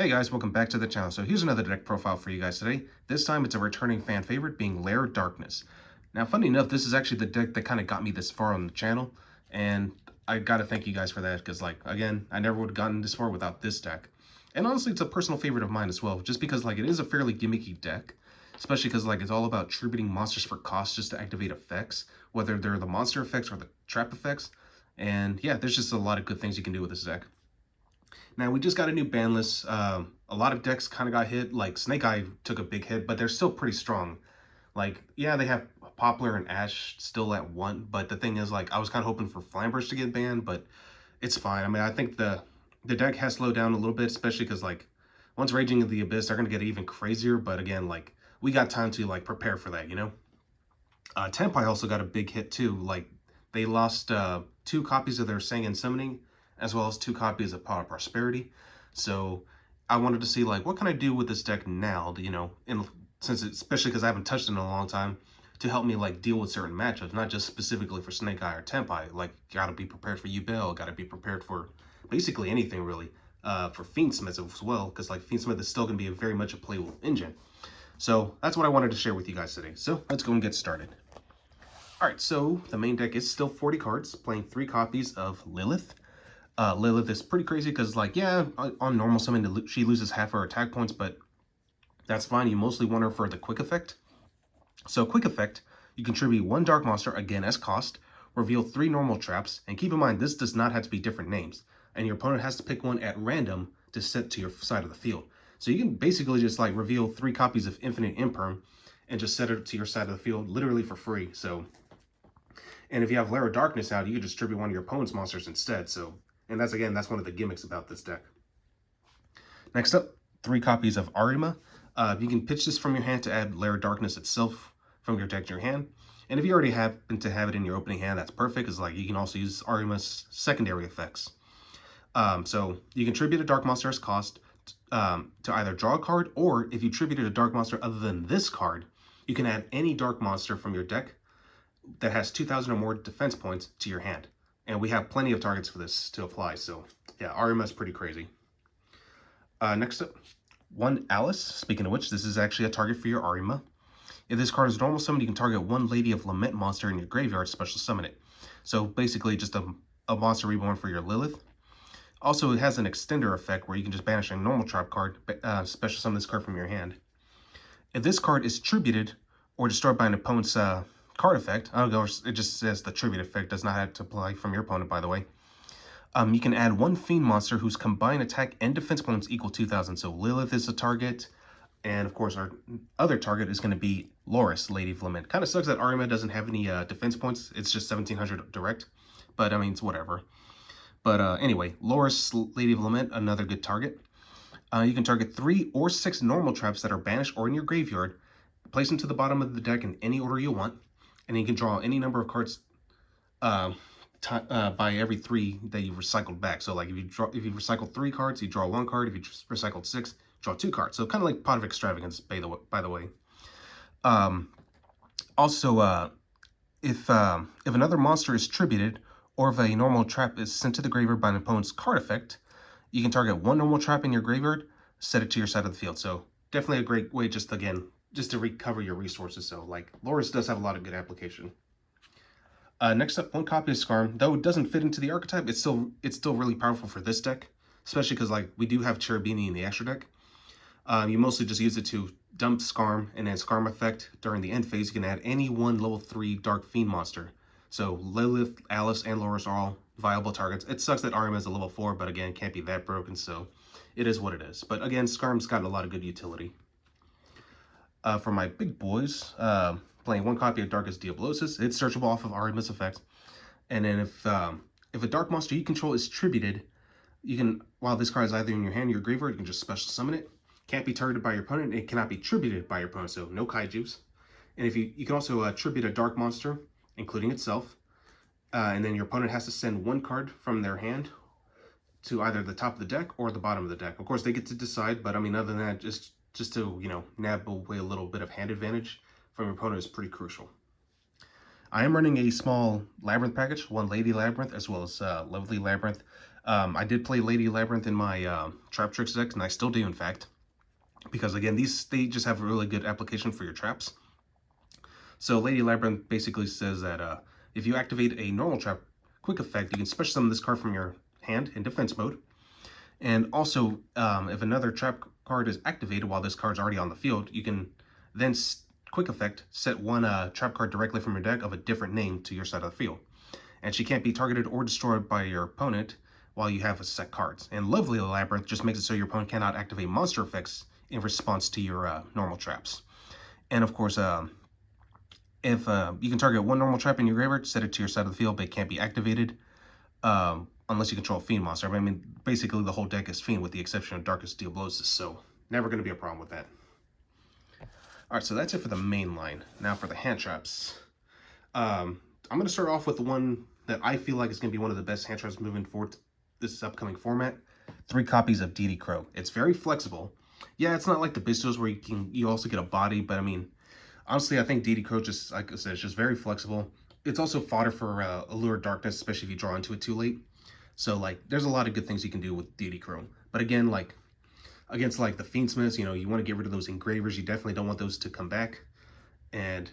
Hey guys, welcome back to the channel. So here's another deck profile for you guys today. This time it's a returning fan favorite being Lair Darkness. Now funny enough, this is actually the deck that kind of got me this far on the channel. And I gotta thank you guys for that because again, I never would have gotten this far without this deck. And honestly, it's a personal favorite of mine as well, just because it is a fairly gimmicky deck. Especially because it's all about tributing monsters for cost just to activate effects, whether they're the monster effects or the trap effects. And yeah, there's just a lot of good things you can do with this deck. Now, we just got a new ban list. A lot of decks kind of got hit. Like, Snake Eye took a big hit, but they're still pretty strong. Yeah, they have Poplar and Ash still at 1, but the thing is, I was kind of hoping for Flamberge to get banned, but it's fine. I mean, I think the deck has slowed down a little bit, especially because, once Raging of the Abyss, they're going to get even crazier, but again, we got time to, prepare for that, you know? Tenpai also got a big hit, too. They lost 2 copies of their Sangan Summoning, as well as 2 copies of Power Prosperity. So I wanted to see what can I do with this deck now, especially because I haven't touched it in a long time, to help me deal with certain matchups, not just specifically for Snake Eye or Tenpai. Gotta be prepared for Yubel, gotta be prepared for basically anything really. For Fiendsmith as well, because Fiendsmith is still gonna be very much a playable engine. So that's what I wanted to share with you guys today. So let's go and get started. Alright, so the main deck is still 40 cards, playing 3 copies of Lilith. Lilith is pretty crazy because, yeah, on normal summon, she loses half her attack points, but that's fine. You mostly want her for the quick effect. So quick effect, you contribute 1 dark monster, again as cost, reveal 3 normal traps, and keep in mind, this does not have to be different names, and your opponent has to pick one at random to set to your side of the field. So you can basically just, reveal 3 copies of Infinite Imperm and just set it to your side of the field, literally for free, so... And if you have Lair of Darkness out, you can distribute one of your opponent's monsters instead, so... And that's one of the gimmicks about this deck. Next up, 3 copies of Arima. You can pitch this from your hand to add Lair of Darkness itself from your deck to your hand. And if you already happen to have it in your opening hand, that's perfect, because you can also use Arima's secondary effects. So you contribute a dark monster as cost to either draw a card, or if you tributed a dark monster other than this card, you can add any dark monster from your deck that has 2,000 or more defense points to your hand. And we have plenty of targets for this to apply, so yeah, Arima is pretty crazy. Next up, 1 Alice. Speaking of which, this is actually a target for your Arima. If this card is normal summon, you can target 1 Lady of Lament monster in your graveyard, special summon it. So basically just a monster reborn for your Lilith. Also, it has an extender effect where you can just banish a normal trap card, special summon this card from your hand. If this card is tributed or destroyed by an opponent's card effect, it just says the tribute effect, does not have to apply from your opponent, by the way. You can add 1 Fiend monster whose combined attack and defense points equal 2,000. So Lilith is a target, and of course our other target is going to be Loris, Lady of Lament. Kind of sucks that Arima doesn't have any defense points. It's just 1,700 direct, but I mean, it's whatever. But anyway, Loris, Lady of Lament, another good target. You can target 3 or 6 normal traps that are banished or in your graveyard, place them to the bottom of the deck in any order you want, and you can draw any number of cards by every 3 that you've recycled back. So if you recycle 3 cards, you draw 1 card. If you recycled 6, draw 2 cards. So kind of like Pot of Extravagance, by the way. Also, if another monster is tributed, or if a normal trap is sent to the graveyard by an opponent's card effect, you can target 1 normal trap in your graveyard, set it to your side of the field. So definitely a great way just to recover your resources. So Loris does have a lot of good application. Next up, 1 copy of Skarm. Though it doesn't fit into the archetype, it's still really powerful for this deck, especially because we do have Cherubini in the extra deck. You mostly just use it to dump Skarm, and then Skarm effect during the end phase, you can add any 1 level 3 Dark Fiend monster. So Lilith, Alice, and Loris are all viable targets. It sucks that Arima is a level 4, but again, can't be that broken, so it is what it is. But again, Skarm's got a lot of good utility. For my big boys, playing 1 copy of Darkest Diablosis, it's searchable off of Arima's effect. And then if a dark monster you control is tributed, you can, while this card is either in your hand or your graveyard, you can just special summon it. Can't be targeted by your opponent, it cannot be tributed by your opponent, so no kaijus. And if you can also tribute a dark monster, including itself, and then your opponent has to send 1 card from their hand to either the top of the deck or the bottom of the deck. Of course, they get to decide, but I mean, other than that, just to, nab away a little bit of hand advantage from your opponent is pretty crucial. I am running a small Labyrinth package, 1 Lady Labyrinth, as well as Lovely Labyrinth. I did play Lady Labyrinth in my Trap Tricks deck, and I still do, in fact, because again, they just have a really good application for your traps. So Lady Labyrinth basically says that if you activate a normal trap quick effect, you can special summon this card from your hand in defense mode. And also, if another trap card is activated while this card's already on the field, you can then quick effect set one trap card directly from your deck of a different name to your side of the field. And she can't be targeted or destroyed by your opponent while you have a set cards. And Lovely Labyrinth just makes it so your opponent cannot activate monster effects in response to your normal traps. And of course, if you can target one normal trap in your graveyard, set it to your side of the field, but it can't be activated unless you control a Fiend monster. I mean, basically the whole deck is Fiend with the exception of Darkest Diablosis, so never going to be a problem with that. Alright, so that's it for the main line. Now for the hand traps. I'm going to start off with the one that I feel like is going to be one of the best hand traps moving forward this upcoming format. 3 copies of DD Crow. It's very flexible. Yeah, it's not like the Bistos where you also get a body, but I mean, honestly, I think DD Crow, just like I said, it's just very flexible. It's also fodder for Allure Darkness, especially if you draw into it too late. So, like, there's a lot of good things you can do with DD Crow. But again, like, against, like, the Fiendsmiths, you know, you want to get rid of those engravers. You definitely don't want those to come back. And,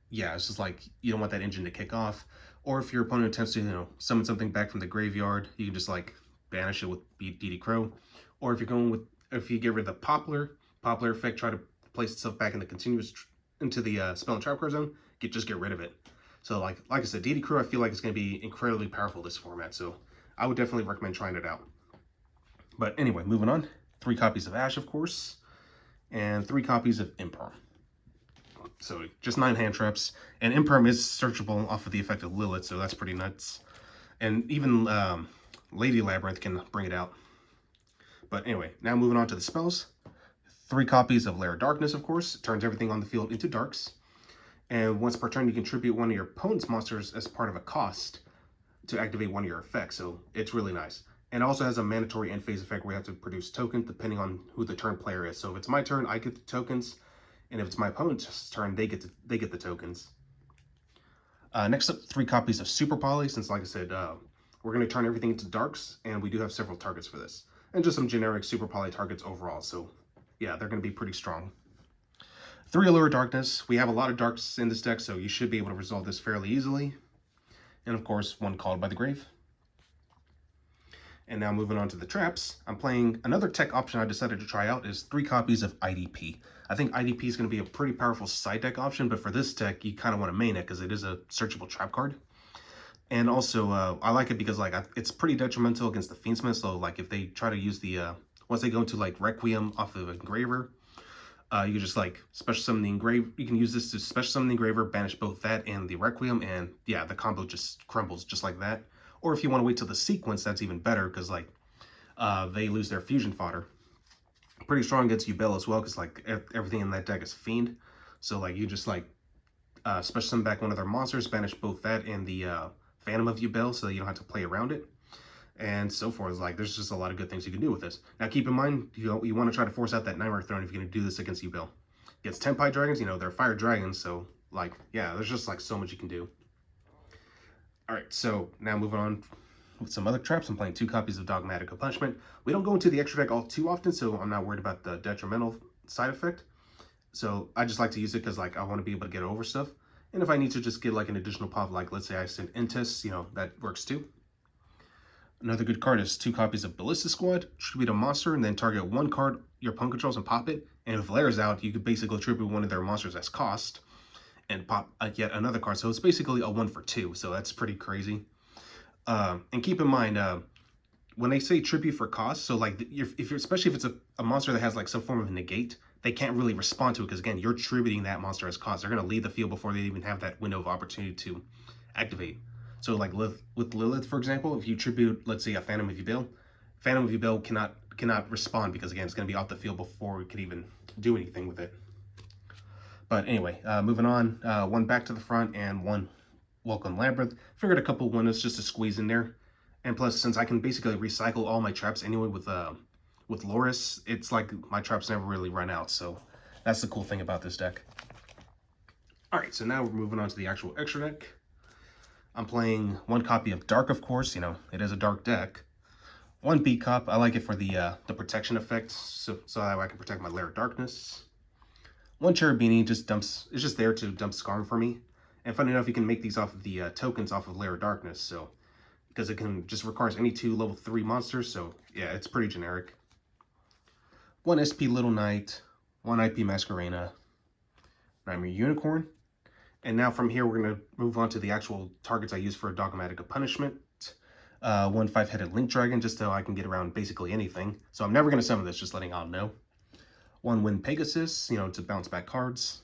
yeah, it's just like, you don't want that engine to kick off. Or if your opponent attempts to, you know, summon something back from the graveyard, you can just, like, banish it with DD Crow. Or if you're going with, if you get rid of the Poplar effect, try to place itself back in the continuous, into the spell and trap card zone, just get rid of it. So, like I said, DD Crow, I feel like it's going to be incredibly powerful this format. So, I would definitely recommend trying it out. But anyway, moving on. 3 copies of Ash, of course, and 3 copies of Imperm. So just 9 hand traps, and Imperm is searchable off of the effect of Lilith, so that's pretty nuts. And even Lady Labyrinth can bring it out. But anyway, now moving on to the spells. 3 copies of Lair Darkness, of course. It turns everything on the field into darks. And once per turn, you contribute one of your opponent's monsters as part of a cost to activate one of your effects, so it's really nice. And it also has a mandatory end phase effect where you have to produce tokens depending on who the turn player is. So if it's my turn, I get the tokens, and if it's my opponent's turn, they get the tokens. Next up, 3 copies of Super Poly, since like I said, we're going to turn everything into darks, and we do have several targets for this. And just some generic Super Poly targets overall, so yeah, they're going to be pretty strong. 3 Allure Darkness. We have a lot of darks in this deck, so you should be able to resolve this fairly easily. And of course, 1 Called by the Grave. And now moving on to the traps, I'm playing another tech option I decided to try out is 3 copies of IDP. I think IDP is going to be a pretty powerful side deck option, but for this deck, you kind of want to main it because it is a searchable trap card. And also, I like it because like it's pretty detrimental against the Fiendsmith. So like if they try to use the once they go into like Requiem off of Engraver, you can just like special summon the Engraver. You can use this to special summon the Engraver, banish both that and the Requiem, and yeah, the combo just crumbles just like that. Or if you want to wait till the sequence, that's even better because like they lose their fusion fodder. Pretty strong against Yubel as well because like everything in that deck is Fiend. So like you just like special summon back one of their monsters, banish both that and the Phantom of Yubel so that you don't have to play around it. And so forth. Like there's just a lot of good things you can do with this. Now keep in mind, you want to try to force out that Nightmare Throne if you're going to do this against Yubel. Against Tenpai dragons, you know, they're fire dragons, so like yeah, there's just like so much you can do. Alright, so now moving on with some other traps. I'm playing 2 copies of Dogmatic Punishment. We don't go into the extra deck all too often, so I'm not worried about the detrimental side effect. So I just like to use it because like I want to be able to get over stuff. And if I need to just get like an additional pop, like let's say I send Intis, you know, that works too. Another good card is 2 copies of Ballista Squad. Tribute a monster and then target 1 card your opponent controls and pop it. And if Lair's out, you could basically tribute one of their monsters as cost and pop yet another card. So it's basically a 1 for 2. So that's pretty crazy. And keep in mind, when they say tribute for cost, so like if you're especially if it's a monster that has like some form of negate, they can't really respond to it because again, you're tributing that monster as cost. They're going to leave the field before they even have that window of opportunity to activate. So like with Lilith, for example, if you tribute, let's say a Phantom of Yubel, Phantom of Yubel cannot respond because again, it's going to be off the field before we could even do anything with it. But anyway, moving on, 1 Back to the Front and 1 Welcome Labyrinth. Figured a couple windows just to squeeze in there. And plus, since I can basically recycle all my traps anyway with Loris, it's like my traps never really run out. So that's the cool thing about this deck. All right, so now we're moving on to the actual extra deck. I'm playing 1 copy of Dark, of course. You know, it is a dark deck. 1 beat cop. I like it for the protection effect, so that way I can protect my Lair Darkness. 1 Cherubini just dumps. It's just there to dump Scarm for me. And funny enough, you can make these off of the tokens off of Lair Darkness, so because it can just requires any 2 level 3 monsters. So yeah, it's pretty generic. 1 SP Little Knight, 1 IP Masquerena, Nightmare Unicorn. And now from here, we're going to move on to the actual targets I use for Dogmatic of Punishment. 1 5-headed Link Dragon, just so I can get around basically anything. So I'm never going to summon this, just letting y'all know. 1 Wind Pegasus, you know, to bounce back cards.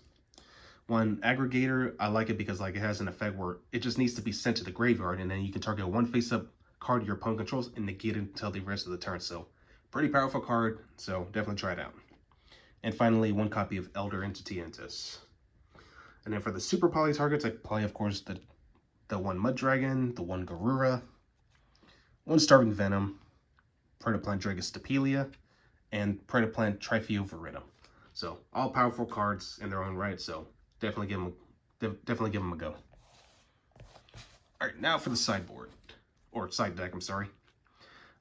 1 Aggregator, I like it because like it has an effect where it just needs to be sent to the graveyard, and then you can target 1 face-up card your opponent controls and negate it until the rest of the turn. So pretty powerful card, so definitely try it out. And finally, 1 copy of Elder Entity Entis. And then for the super poly targets, I play, of course, the 1 Mud Dragon, the 1 Garura, 1 Starving Venom, Predaplant Dragus Stapelia, and Predaplant Trifeoveridum. So all powerful cards in their own right. So definitely give them a go. All right, now for the sideboard, or side deck. I'm sorry.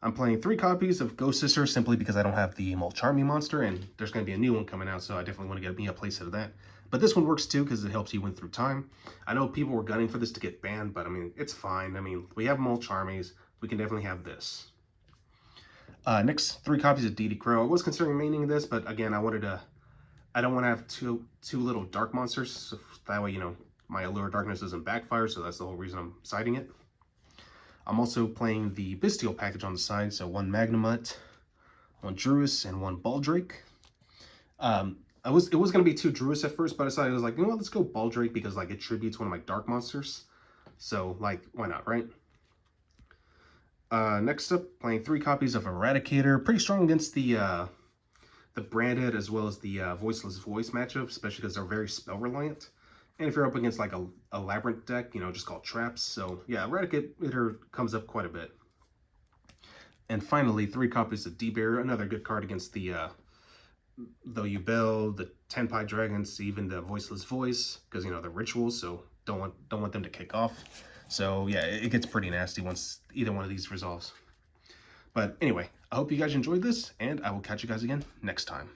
I'm playing 3 copies of Ghost Sister simply because I don't have the Mulcharmy monster, and there's going to be a new one coming out, so I definitely want to get me a playset of that. But this one works too because it helps you win through time. I know people were gunning for this to get banned, but I mean, it's fine. I mean, we have Mulcharmies. We can definitely have this. Next, 3 copies of DD Crow. I was considering maining this, but again, I don't want to have two little dark monsters. So that way, you know, my Allure Darkness doesn't backfire, so that's the whole reason I'm siding it. I'm also playing the Bestial package on the side, so 1 Magnamut, 1 Druis, and 1 Baldrake. It was going to be 2 Druis at first, but I decided I was like, you know what, let's go Baldrake because like it tributes one of my dark monsters. So like, why not, right? Next up, playing 3 copies of Eradicator. Pretty strong against the Branded as well as the Voiceless Voice matchup, especially because they're very spell reliant. And if you're up against like a Labyrinth deck, you know, just called Traps. So yeah, Eradicator comes up quite a bit. And finally, 3 copies of D-Bear, another good card against the Yubel, the Tenpai Dragons, even the Voiceless Voice, because you know the rituals, so don't want them to kick off. So yeah, it gets pretty nasty once either one of these resolves. But anyway, I hope you guys enjoyed this, and I will catch you guys again next time.